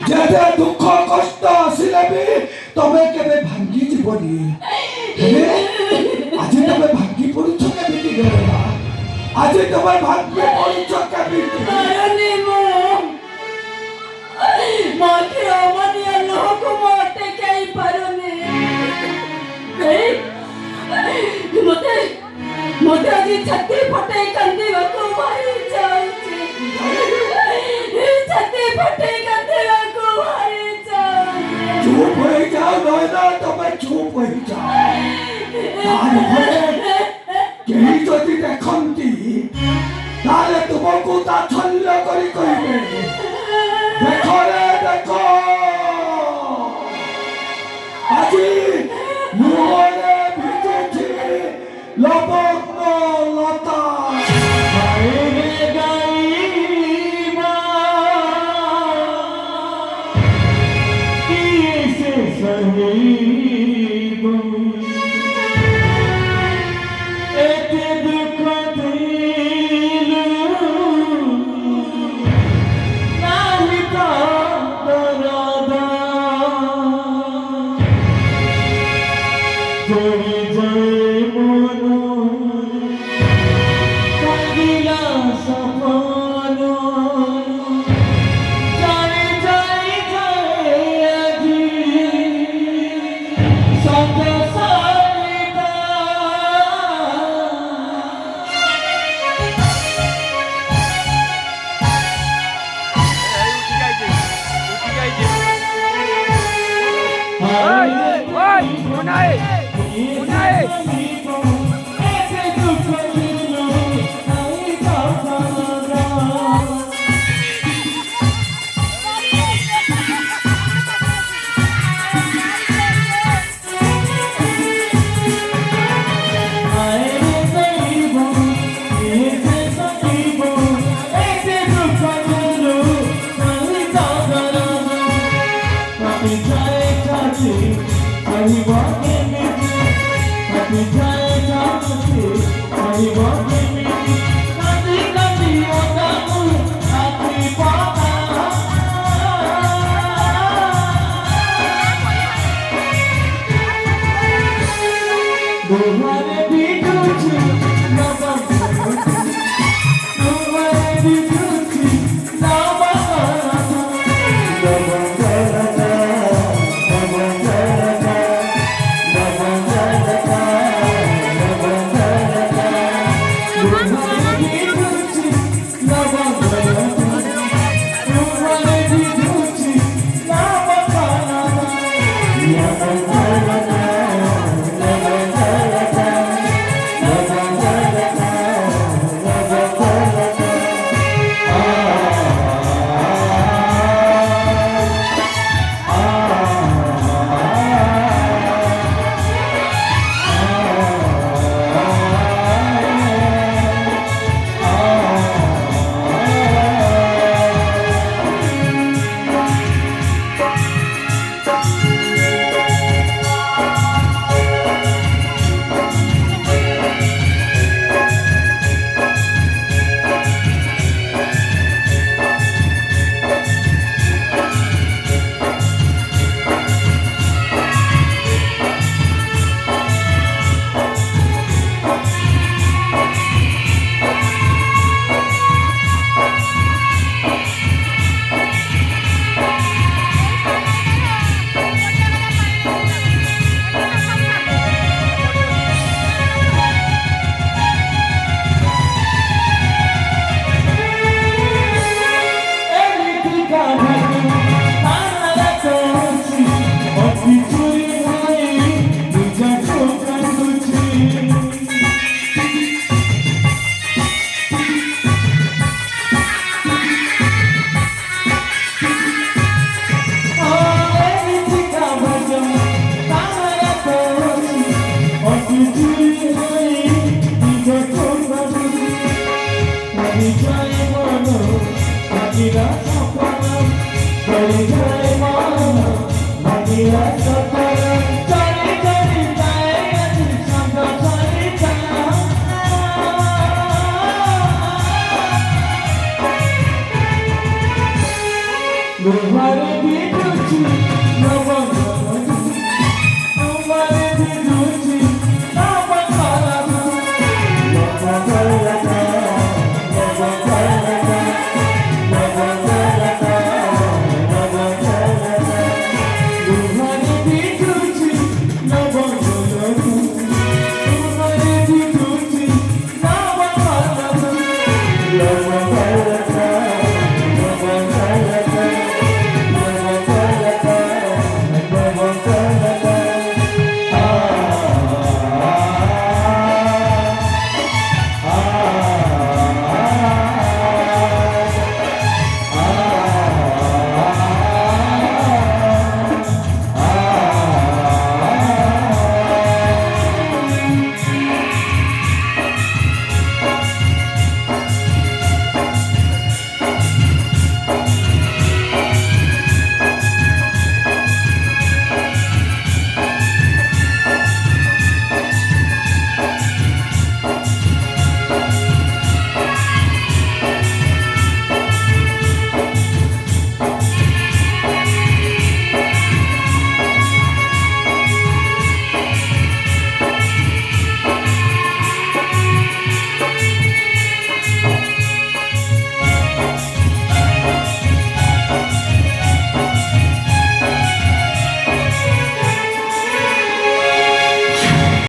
যেতে দুঃখ কষ্ট আসিলে বি তবে কেবে ভাঙ্গি জীবনি আজি তবে ভাঙ্গি পড়ুছ কেমিতি গেলা আজি তবে ভাঙ্গি পড়ুছ কেমিতি আরে মো মাকে অমানিয়া লোক মতে কেই পারনে মতে মতে আজি ছাতি ফটাই কান্দিବାକୁ ভারি চাହୁଛି ছাতি ফটাই কাନ୍ଦିବାକୁ ভারি চাହୁଛି চুপ হয়ে যাও নয়না তবে চুপ হয়ে যাও তাহলে কেহি যদি দেখন্তি তাহলে তোমাকে তাচ্ছল্য করি কইবে দেখো রে দেখো আজি মুহরে ভিজেছি লবঙ্গ লতা গাইবে গাইবা কিসে সহিব এতে দুঃখ দিলু নাহি তো দরদা জড়ি জয় মন কাঙ্গিলা সপন জয় জয় জয় আজি সত সরিতা Hare দেখেছি নব